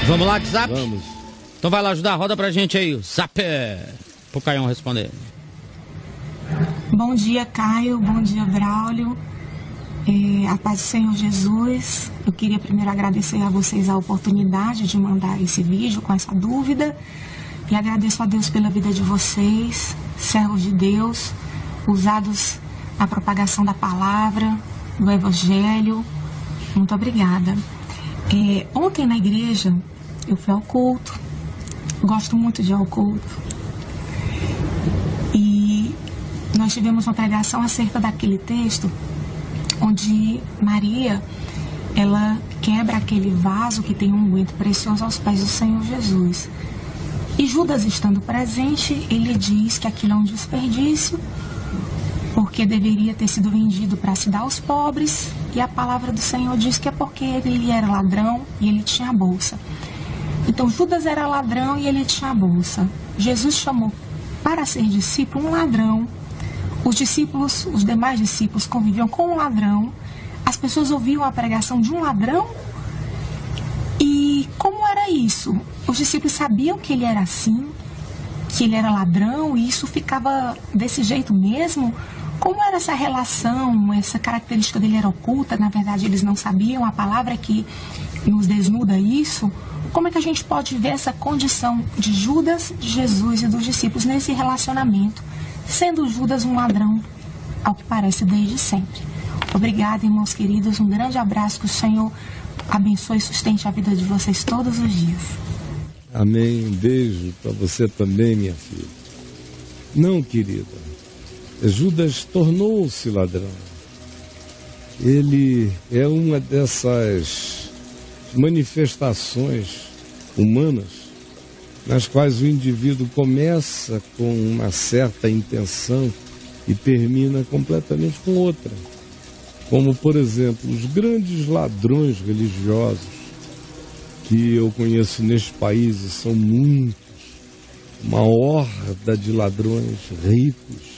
Vamos lá, WhatsApp? Vamos. Então vai lá ajudar, roda pra gente aí, o Zap, pro Caião responder. Bom dia, Caio, bom dia, Braulio. A paz do Senhor Jesus. Eu queria primeiro agradecer a vocês a oportunidade de mandar esse vídeo com essa dúvida. E agradeço a Deus pela vida de vocês, servos de Deus, usados na propagação da palavra, do Evangelho. Muito obrigada. Ontem na igreja eu fui ao culto. Gosto muito de ir ao culto. E nós tivemos uma pregação acerca daquele texto onde Maria, ela quebra aquele vaso que tem um unguento precioso aos pés do Senhor Jesus. E Judas, estando presente, ele diz que aquilo é um desperdício, porque deveria ter sido vendido para se dar aos pobres, e a palavra do Senhor diz que é porque ele era ladrão e ele tinha a bolsa. Então Judas era ladrão e ele tinha a bolsa. Jesus chamou para ser discípulo um ladrão. Os discípulos, os demais discípulos conviviam com um ladrão. As pessoas ouviam a pregação de um ladrão. E como era isso? Os discípulos sabiam que ele era assim, que ele era ladrão, e isso ficava desse jeito mesmo? Como era essa relação, essa característica dele era oculta? Na verdade, eles não sabiam. A palavra que nos desnuda isso. Como é que a gente pode ver essa condição de Judas, de Jesus e dos discípulos nesse relacionamento, sendo Judas um ladrão, ao que parece, desde sempre? Obrigada, irmãos queridos. Um grande abraço. Que o Senhor abençoe e sustente a vida de vocês todos os dias. Amém. Um beijo para você também, minha filha. Não, querida. Judas tornou-se ladrão. Ele é uma dessas manifestações humanas nas quais o indivíduo começa com uma certa intenção e termina completamente com outra. Como, por exemplo, os grandes ladrões religiosos que eu conheço neste país, e são muitos, uma horda de ladrões ricos,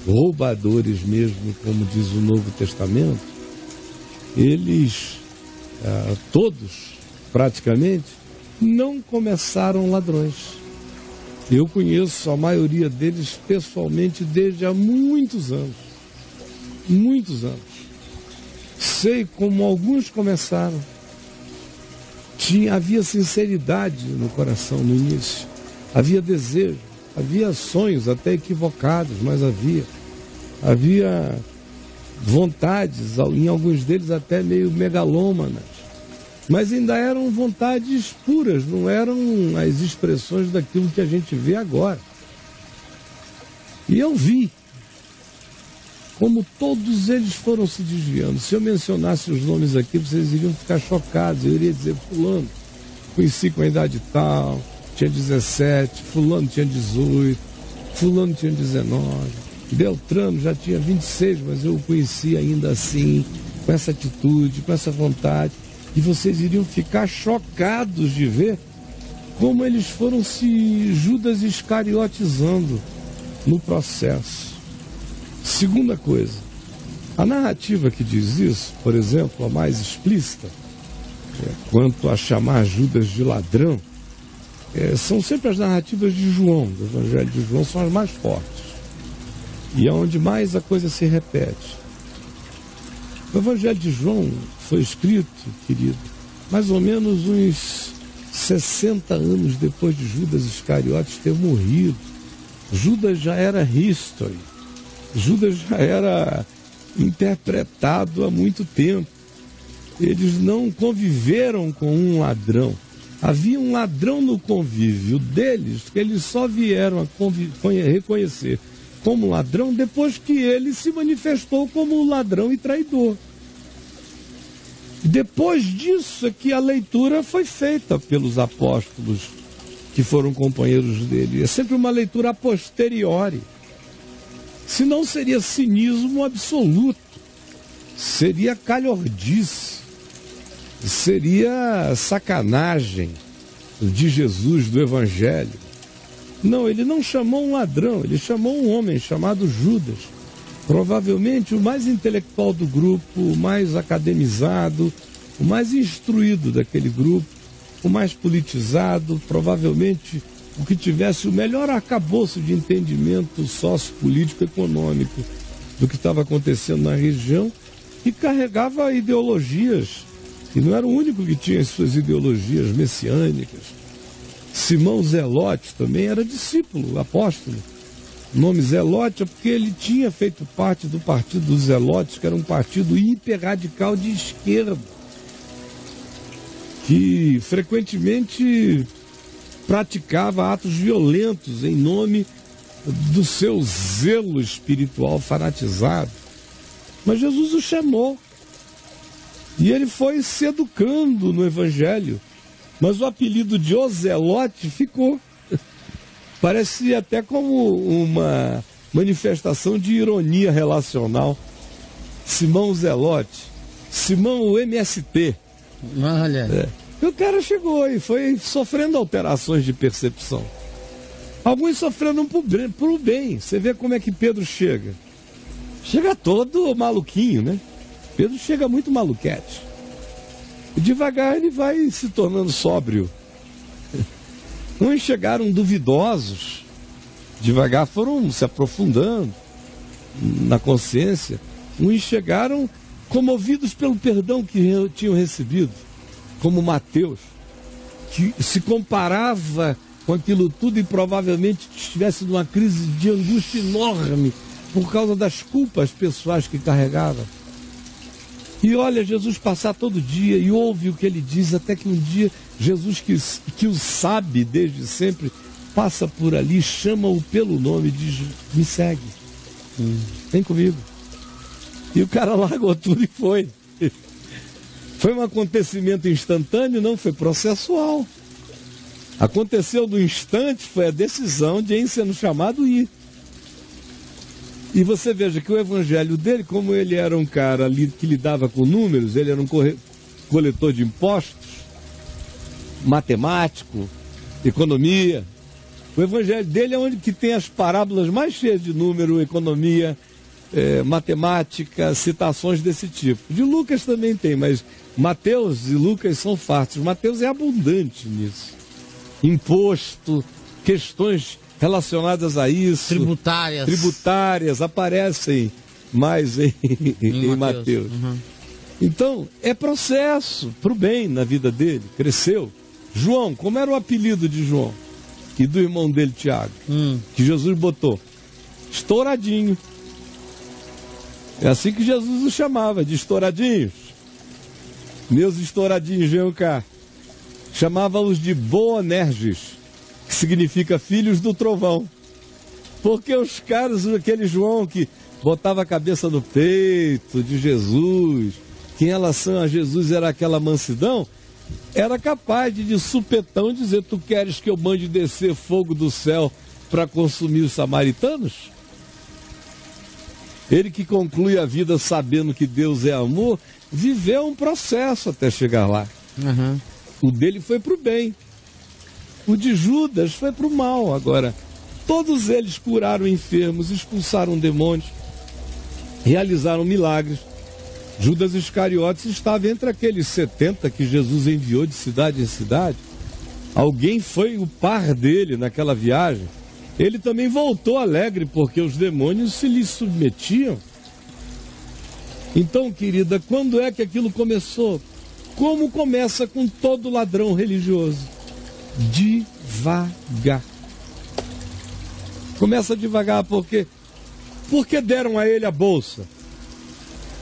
roubadores mesmo, como diz o Novo Testamento. Eles, todos, praticamente, não começaram ladrões. Eu conheço a maioria deles pessoalmente desde há muitos anos. Muitos anos. Sei como alguns começaram. Havia sinceridade no coração no início. Havia desejo. Havia sonhos até equivocados, mas havia. Havia vontades, em alguns deles até meio megalômanas. Mas ainda eram vontades puras, não eram as expressões daquilo que a gente vê agora. E eu vi como todos eles foram se desviando. Se eu mencionasse os nomes aqui, vocês iriam ficar chocados. Eu iria dizer: fulano, conheci com a idade tal, tinha 17, fulano tinha 18, fulano tinha 19, Beltrano já tinha 26, mas eu o conheci ainda assim, com essa atitude, com essa vontade. E vocês iriam ficar chocados de ver como eles foram se Judas iscariotizando no processo. Segunda coisa, a narrativa que diz isso, por exemplo, a mais explícita, quanto a chamar Judas de ladrão, são sempre as narrativas de João, do Evangelho de João, são as mais fortes. E é onde mais a coisa se repete. O Evangelho de João foi escrito, querido, mais ou menos uns 60 anos depois de Judas Iscariotes ter morrido. Judas já era history. Judas já era interpretado há muito tempo. Eles não conviveram com um ladrão. Havia um ladrão no convívio deles que eles só vieram a reconhecer como ladrão depois que ele se manifestou como ladrão e traidor. Depois disso é que a leitura foi feita pelos apóstolos que foram companheiros dele. É sempre uma leitura a posteriori. Senão seria cinismo absoluto, seria calhordice, seria sacanagem de Jesus, do Evangelho. Não, ele não chamou um ladrão, ele chamou um homem chamado Judas, provavelmente o mais intelectual do grupo, o mais academizado, o mais instruído daquele grupo, o mais politizado, provavelmente o que tivesse o melhor arcabouço de entendimento sociopolítico econômico do que estava acontecendo na região, e carregava ideologias, e não era o único que tinha as suas ideologias messiânicas. Simão Zelote também era discípulo, apóstolo. O nome Zelote é porque ele tinha feito parte do partido dos Zelotes, que era um partido hiperradical de esquerda, que frequentemente praticava atos violentos em nome do seu zelo espiritual fanatizado. Mas Jesus o chamou e ele foi se educando no Evangelho, mas o apelido de O Zelote ficou. Parece até como uma manifestação de ironia relacional. Simão Zelote, Simão o MST. Olha. E o cara chegou e foi sofrendo alterações de percepção. Alguns sofrendo por bem. Você vê como é que Pedro chega. Chega todo maluquinho, né? Pedro chega muito maluquete. E devagar ele vai se tornando sóbrio. Uns chegaram duvidosos, devagar foram se aprofundando na consciência. Uns chegaram comovidos pelo perdão que tinham recebido, como Mateus, que se comparava com aquilo tudo e provavelmente estivesse numa crise de angústia enorme por causa das culpas pessoais que carregava. E olha Jesus passar todo dia e ouve o que ele diz, até que um dia Jesus, que o sabe desde sempre, passa por ali, chama-o pelo nome e diz: me segue, vem comigo. E o cara largou tudo e foi. Foi um acontecimento instantâneo? Não, foi processual. Aconteceu no instante, foi a decisão de, em sendo chamado, ir. E você veja que o evangelho dele, como ele era um cara que lidava com números, ele era um coletor de impostos, matemático, economia. O evangelho dele é onde que tem as parábolas mais cheias de número, economia, matemática, citações desse tipo. De Lucas também tem, mas Mateus e Lucas são fartos. Mateus é abundante nisso. Imposto, questões relacionadas a isso. Tributárias aparecem mais em Mateus. Uhum. Então, é processo para o bem na vida dele. Cresceu. João, como era o apelido de João? E do irmão dele, Tiago, que Jesus botou? Estouradinho. É assim que Jesus o chamava, de estouradinhos. Meus estouradinhos, venham cá. Chamava-os de Boanerges, que significa filhos do trovão. Porque os caras, aquele João que botava a cabeça no peito de Jesus, que em relação a Jesus era aquela mansidão, era capaz de supetão dizer: tu queres que eu mande descer fogo do céu para consumir os samaritanos? Ele que conclui a vida sabendo que Deus é amor, viveu um processo até chegar lá. Uhum. O dele foi para o bem. O de Judas foi para o mal. Agora, todos eles curaram enfermos, expulsaram demônios, realizaram milagres. Judas Iscariotes estava entre aqueles 70 que Jesus enviou de cidade em cidade. Alguém foi o par dele naquela viagem. Ele também voltou alegre porque os demônios se lhe submetiam. Então, querida, quando é que aquilo começou? Como começa com todo ladrão religioso? Devagar. Começa devagar porque deram a ele a bolsa.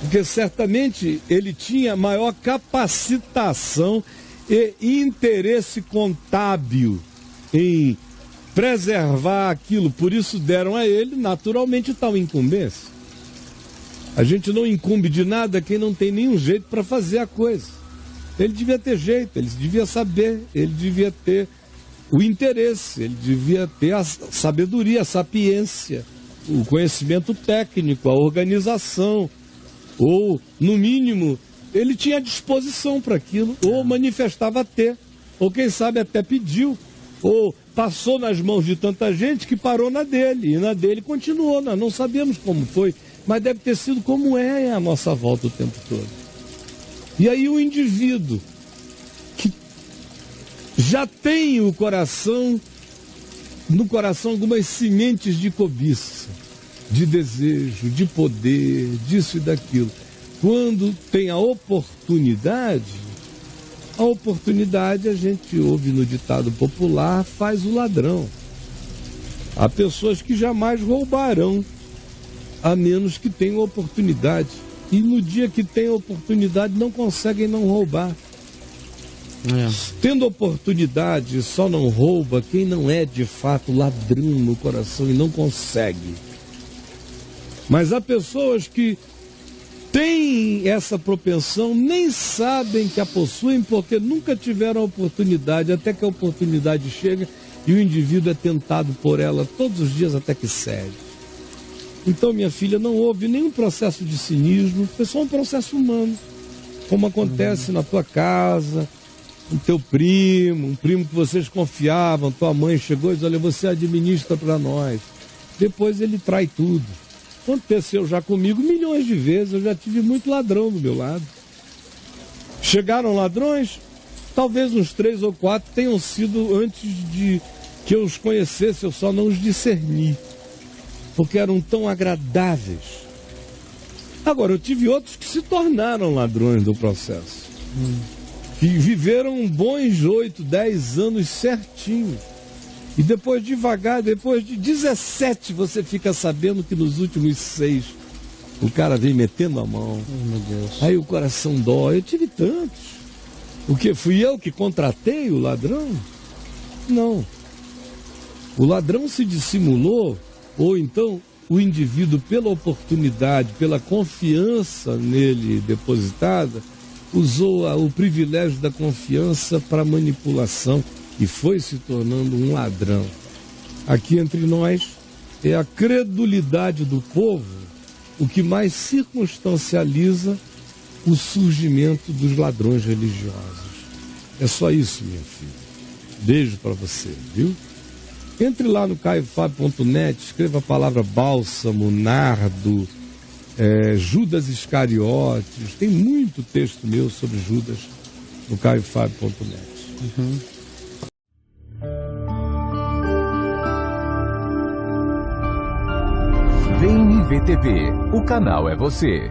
Porque certamente ele tinha maior capacitação e interesse contábil em preservar aquilo. Por isso deram a ele naturalmente tal incumbência. A gente não incumbe de nada quem não tem nenhum jeito para fazer a coisa. Ele devia ter jeito, ele devia saber, ele devia ter o interesse, ele devia ter a sabedoria, a sapiência, o conhecimento técnico, a organização, ou, no mínimo, ele tinha disposição para aquilo, ou manifestava ter, ou quem sabe até pediu, ou passou nas mãos de tanta gente que parou na dele, e na dele continuou. Nós não sabemos como foi, mas deve ter sido como é a nossa volta o tempo todo. E aí o indivíduo já tem no coração algumas sementes de cobiça, de desejo, de poder, disso e daquilo. Quando tem a oportunidade a gente ouve no ditado popular, faz o ladrão. Há pessoas que jamais roubarão, a menos que tenham oportunidade. E no dia que tem oportunidade, não conseguem não roubar. Tendo oportunidade, só não rouba quem não é de fato ladrão no coração e não consegue. Mas há pessoas que têm essa propensão, nem sabem que a possuem porque nunca tiveram a oportunidade, até que a oportunidade chega e o indivíduo é tentado por ela todos os dias até que cede. Então, minha filha, não houve nenhum processo de cinismo, foi só um processo humano, como acontece na tua casa, com teu primo, um primo que vocês confiavam, tua mãe chegou e disse, olha, você administra para nós. Depois ele trai tudo. Aconteceu já comigo milhões de vezes, eu já tive muito ladrão do meu lado. Chegaram ladrões, talvez uns 3 ou 4 tenham sido antes de que eu os conhecesse, eu só não os discerni, porque eram tão agradáveis. Agora, eu tive outros que se tornaram ladrões do processo. Que viveram bons 8, 10 anos certinho. E depois, devagar, depois de 17, você fica sabendo que nos últimos 6 o cara vem metendo a mão. Meu Deus. Aí o coração dói. Eu tive tantos. O que? Fui eu que contratei o ladrão? Não. O ladrão se dissimulou, ou então o indivíduo, pela oportunidade, pela confiança nele depositada, usou o privilégio da confiança para manipulação e foi se tornando um ladrão. Aqui entre nós é a credulidade do povo o que mais circunstancializa o surgimento dos ladrões religiosos. É só isso, minha filha. Beijo para você, viu? Entre lá no caiofábio.net, escreva a palavra bálsamo, nardo, Judas Iscariotes. Tem muito texto meu sobre Judas no caiofábio.net. VNV TV, o canal é você.